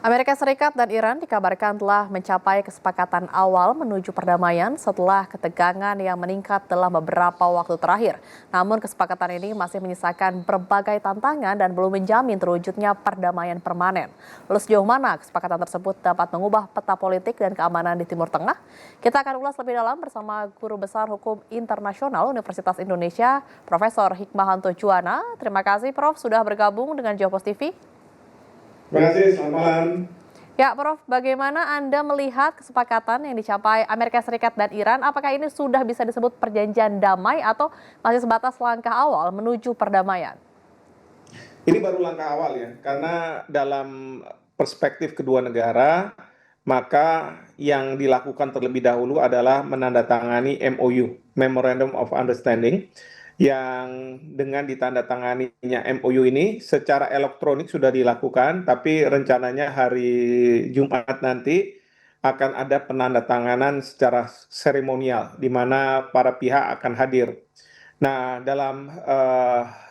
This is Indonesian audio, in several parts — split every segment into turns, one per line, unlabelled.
Amerika Serikat dan Iran dikabarkan telah mencapai kesepakatan awal menuju perdamaian setelah ketegangan yang meningkat dalam beberapa waktu terakhir. Namun kesepakatan ini masih menyisakan berbagai tantangan dan belum menjamin terwujudnya perdamaian permanen. Lalu sejauh mana kesepakatan tersebut dapat mengubah peta politik dan keamanan di Timur Tengah? Kita akan ulas lebih dalam bersama Guru Besar Hukum Internasional Universitas Indonesia, Profesor Hikmahanto Juwana. Terima kasih Prof sudah bergabung dengan Jopos TV.
Terima kasih, selamat malam.
Ya, Prof, bagaimana Anda melihat kesepakatan yang dicapai Amerika Serikat dan Iran? Apakah ini sudah bisa disebut perjanjian damai atau masih sebatas langkah awal menuju perdamaian?
Ini baru langkah awal ya, karena dalam perspektif kedua negara, maka yang dilakukan terlebih dahulu adalah menandatangani MOU, Memorandum of Understanding, yang dengan ditandatanganinya MOU ini secara elektronik sudah dilakukan, tapi rencananya hari Jumat nanti akan ada penandatanganan secara seremonial, di mana para pihak akan hadir. Nah, dalam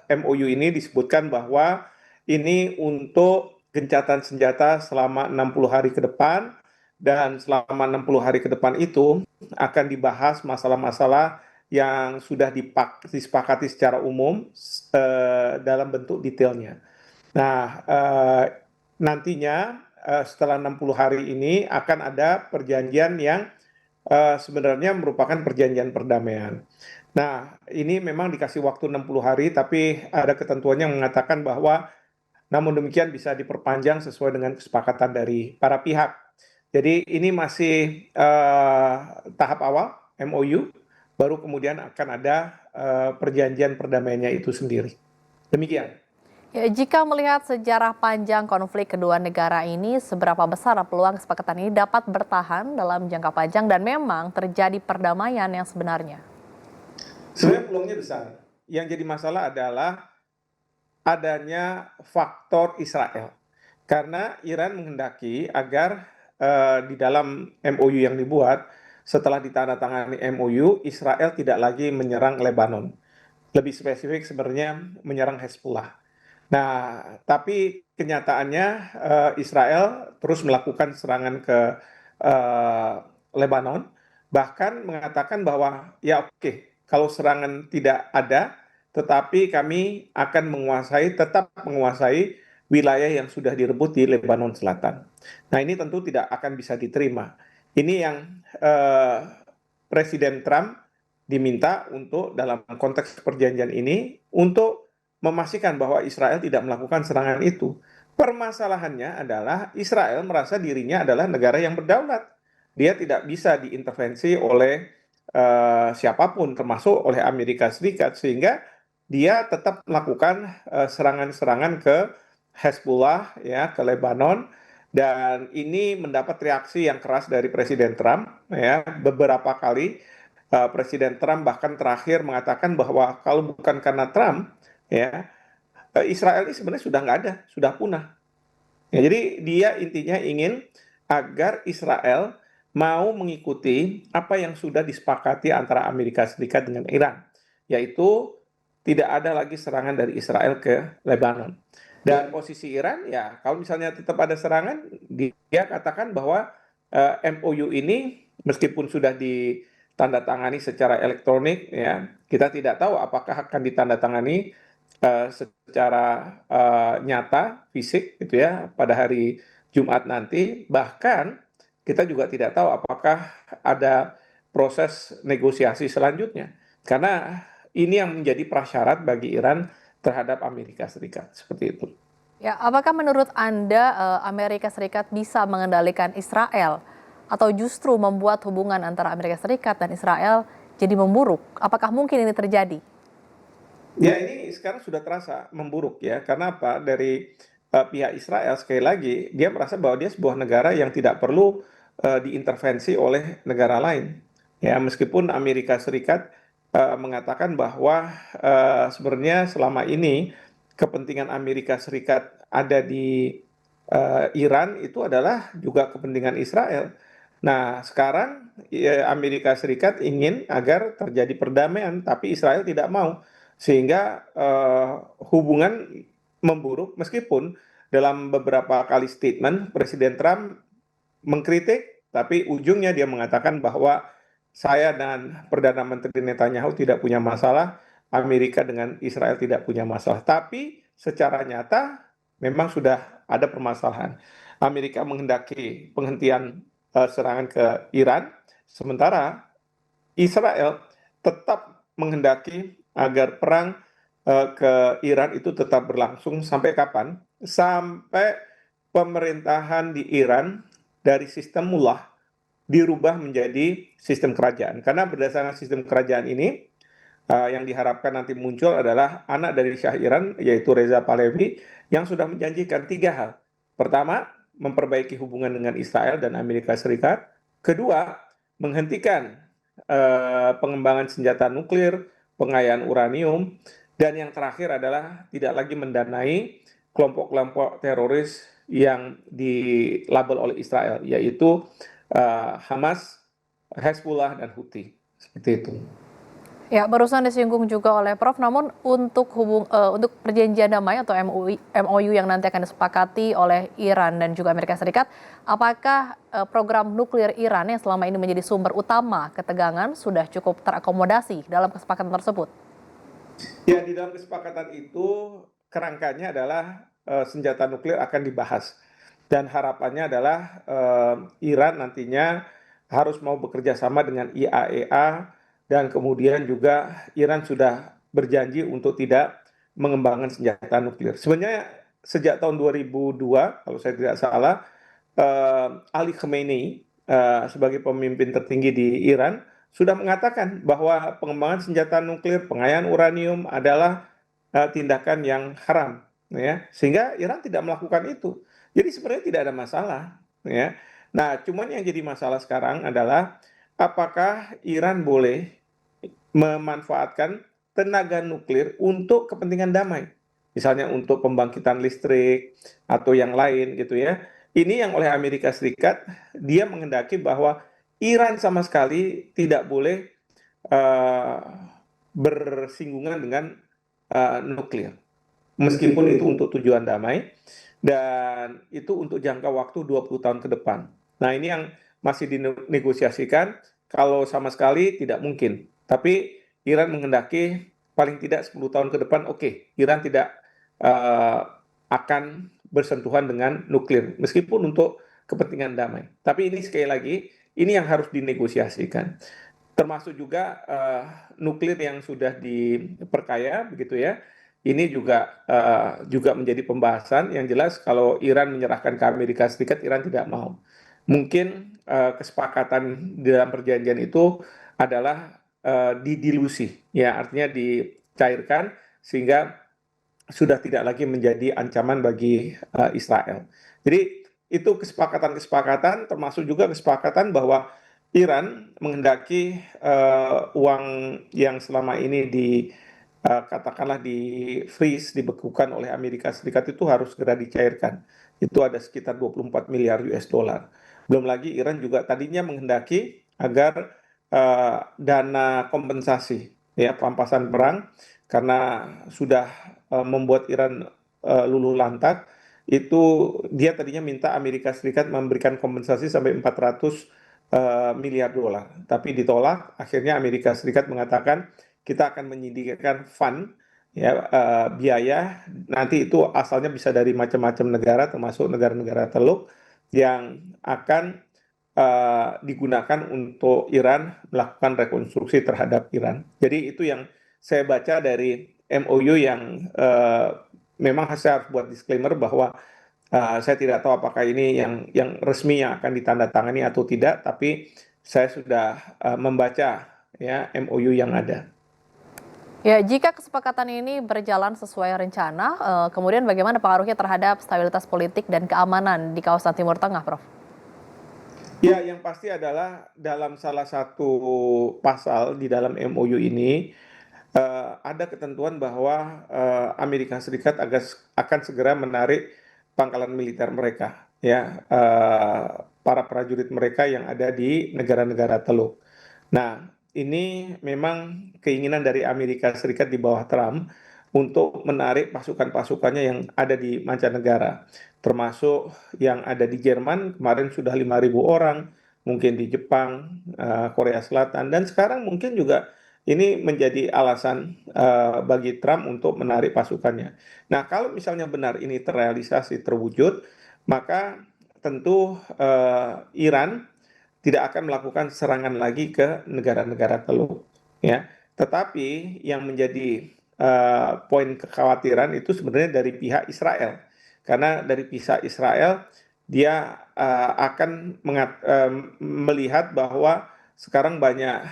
MOU ini disebutkan bahwa ini untuk gencatan senjata selama 60 hari ke depan, dan selama 60 hari ke depan itu akan dibahas masalah-masalah yang sudah disepakati secara umum dalam bentuk detailnya. Nah, nantinya setelah 60 hari ini akan ada perjanjian yang sebenarnya merupakan perjanjian perdamaian. Nah, ini memang dikasih waktu 60 hari, tapi ada ketentuannya yang mengatakan bahwa namun demikian bisa diperpanjang sesuai dengan kesepakatan dari para pihak. Jadi ini masih tahap awal MOU, baru kemudian akan ada perjanjian perdamaiannya itu sendiri. Demikian.
Ya, jika melihat sejarah panjang konflik kedua negara ini, seberapa besar peluang kesepakatan ini dapat bertahan dalam jangka panjang dan memang terjadi perdamaian yang sebenarnya?
Sebenarnya peluangnya besar. Yang jadi masalah adalah adanya faktor Israel. Karena Iran menghendaki agar di dalam MOU yang dibuat, setelah ditandatangani MOU, Israel tidak lagi menyerang Lebanon. Lebih spesifik sebenarnya menyerang Hezbollah. Nah, tapi kenyataannya Israel terus melakukan serangan ke Lebanon, bahkan mengatakan bahwa ya oke, kalau serangan tidak ada, tetapi kami akan tetap menguasai wilayah yang sudah direbut di Lebanon Selatan. Nah, ini tentu tidak akan bisa diterima. Ini yang Presiden Trump diminta untuk dalam konteks perjanjian ini untuk memastikan bahwa Israel tidak melakukan serangan itu. Permasalahannya adalah Israel merasa dirinya adalah negara yang berdaulat. Dia tidak bisa diintervensi oleh siapapun, termasuk oleh Amerika Serikat, sehingga dia tetap melakukan serangan-serangan ke Hezbollah, ya, ke Lebanon, dan ini mendapat reaksi yang keras dari Presiden Trump, ya, beberapa kali. Presiden Trump bahkan terakhir mengatakan bahwa kalau bukan karena Trump, ya, Israel ini sebenarnya sudah nggak ada, sudah punah. Ya, jadi dia intinya ingin agar Israel mau mengikuti apa yang sudah disepakati antara Amerika Serikat dengan Iran, yaitu tidak ada lagi serangan dari Israel ke Lebanon. Dan posisi Iran, ya kalau misalnya tetap ada serangan, dia katakan bahwa MOU ini meskipun sudah ditandatangani secara elektronik, ya kita tidak tahu apakah akan ditandatangani secara nyata fisik gitu ya pada hari Jumat nanti. Bahkan kita juga tidak tahu apakah ada proses negosiasi selanjutnya, karena ini yang menjadi prasyarat bagi Iran terhadap Amerika Serikat, seperti itu.
Ya, apakah menurut Anda Amerika Serikat bisa mengendalikan Israel atau justru membuat hubungan antara Amerika Serikat dan Israel jadi memburuk? Apakah mungkin ini terjadi?
Ya, ini sekarang sudah terasa memburuk ya. Karena apa? Dari pihak Israel sekali lagi dia merasa bahwa dia sebuah negara yang tidak perlu diintervensi oleh negara lain. Ya, meskipun Amerika Serikat mengatakan bahwa sebenarnya selama ini kepentingan Amerika Serikat ada di Iran itu adalah juga kepentingan Israel. Nah, sekarang Amerika Serikat ingin agar terjadi perdamaian, tapi Israel tidak mau, sehingga hubungan memburuk meskipun dalam beberapa kali statement Presiden Trump mengkritik, tapi ujungnya dia mengatakan bahwa saya dan Perdana Menteri Netanyahu tidak punya masalah, Amerika dengan Israel tidak punya masalah. Tapi secara nyata memang sudah ada permasalahan. Amerika menghendaki penghentian serangan ke Iran, sementara Israel tetap menghendaki agar perang ke Iran itu tetap berlangsung sampai kapan? Sampai pemerintahan di Iran dari sistem mullah dirubah menjadi sistem kerajaan. Karena berdasarkan sistem kerajaan ini, yang diharapkan nanti muncul adalah anak dari Syah Iran, yaitu Reza Pahlavi, yang sudah menjanjikan tiga hal. Pertama, memperbaiki hubungan dengan Israel dan Amerika Serikat. Kedua, menghentikan pengembangan senjata nuklir, pengayaan uranium, dan yang terakhir adalah tidak lagi mendanai kelompok-kelompok teroris yang dilabel oleh Israel, yaitu Hamas, Hezbollah, dan Houthi. Seperti itu.
Ya, barusan disinggung juga oleh Prof. Namun untuk perjanjian damai atau MOU yang nanti akan disepakati oleh Iran dan juga Amerika Serikat, apakah program nuklir Iran yang selama ini menjadi sumber utama ketegangan sudah cukup terakomodasi dalam kesepakatan tersebut?
Ya, di dalam kesepakatan itu kerangkanya adalah senjata nuklir akan dibahas. Dan harapannya adalah Iran nantinya harus mau bekerja sama dengan IAEA, dan kemudian juga Iran sudah berjanji untuk tidak mengembangkan senjata nuklir. Sebenarnya sejak tahun 2002, kalau saya tidak salah, Ali Khamenei sebagai pemimpin tertinggi di Iran sudah mengatakan bahwa pengembangan senjata nuklir, pengayaan uranium adalah tindakan yang haram, ya, sehingga Iran tidak melakukan itu. Jadi sebenarnya tidak ada masalah, ya. Nah, cuman yang jadi masalah sekarang adalah apakah Iran boleh memanfaatkan tenaga nuklir untuk kepentingan damai, misalnya untuk pembangkitan listrik atau yang lain gitu ya. Ini yang oleh Amerika Serikat dia menghendaki bahwa Iran sama sekali tidak boleh uh, bersinggungan dengan nuklir, meskipun itu untuk tujuan damai dan itu untuk jangka waktu 20 tahun ke depan. Nah, ini yang masih dinegosiasikan. Kalau sama sekali tidak mungkin. Tapi Iran menghendaki paling tidak 10 tahun ke depan, oke, Iran tidak akan bersentuhan dengan nuklir, meskipun untuk kepentingan damai. Tapi ini sekali lagi, ini yang harus dinegosiasikan. Termasuk juga nuklir yang sudah diperkaya, begitu ya. Ini juga menjadi pembahasan. Yang jelas kalau Iran menyerahkan ke Amerika Serikat, Iran tidak mau. Mungkin kesepakatan di dalam perjanjian itu adalah didilusi, ya, artinya dicairkan sehingga sudah tidak lagi menjadi ancaman bagi Israel. Jadi itu kesepakatan-kesepakatan, termasuk juga kesepakatan bahwa Iran menghendaki uang yang selama ini katakanlah di freeze, dibekukan oleh Amerika Serikat itu harus segera dicairkan. Itu ada sekitar 24 miliar US dollar. Belum lagi Iran juga tadinya menghendaki agar dana kompensasi, ya, perampasan perang karena sudah membuat Iran luluh lantak, itu dia tadinya minta Amerika Serikat memberikan kompensasi sampai 400 miliar dolar, tapi ditolak. Akhirnya Amerika Serikat mengatakan kita akan menyediakan fund, ya, biaya, nanti itu asalnya bisa dari macam-macam negara termasuk negara-negara Teluk yang akan digunakan untuk Iran melakukan rekonstruksi terhadap Iran. Jadi itu yang saya baca dari MOU yang memang saya harus buat disclaimer bahwa saya tidak tahu apakah ini yang resmi yang akan ditandatangani atau tidak, tapi saya sudah membaca, ya, MOU yang ada.
Ya, jika kesepakatan ini berjalan sesuai rencana, kemudian bagaimana pengaruhnya terhadap stabilitas politik dan keamanan di kawasan Timur Tengah, Prof?
Ya, yang pasti adalah dalam salah satu pasal di dalam MOU ini ada ketentuan bahwa Amerika Serikat akan segera menarik pangkalan militer mereka, ya, para prajurit mereka yang ada di negara-negara Teluk. Nah, ini memang keinginan dari Amerika Serikat di bawah Trump untuk menarik pasukan-pasukannya yang ada di mancanegara, termasuk yang ada di Jerman kemarin sudah 5.000 orang, mungkin di Jepang, Korea Selatan, dan sekarang mungkin juga ini menjadi alasan bagi Trump untuk menarik pasukannya. Nah, kalau misalnya benar ini terrealisasi, terwujud, maka tentu Iran tidak akan melakukan serangan lagi ke negara-negara Teluk, ya. Tetapi yang menjadi poin kekhawatiran itu sebenarnya dari pihak Israel, karena dari pihak Israel dia akan melihat bahwa sekarang banyak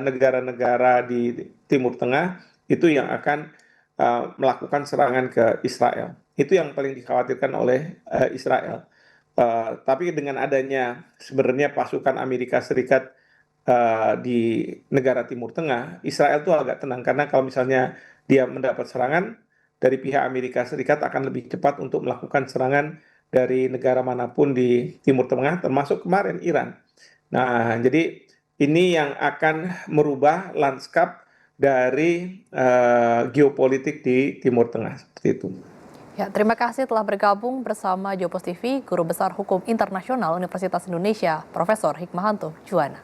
negara-negara di Timur Tengah itu yang akan melakukan serangan ke Israel. Itu yang paling dikhawatirkan oleh Israel. Tapi dengan adanya sebenarnya pasukan Amerika Serikat di negara Timur Tengah, Israel itu agak tenang karena kalau misalnya dia mendapat serangan dari pihak Amerika Serikat akan lebih cepat untuk melakukan serangan dari negara manapun di Timur Tengah, termasuk kemarin Iran. Nah, jadi ini yang akan merubah lanskap dari geopolitik di Timur Tengah seperti itu.
Ya, terima kasih telah bergabung bersama Jopos TV, Guru Besar Hukum Internasional Universitas Indonesia, Profesor Hikmahanto Juwana.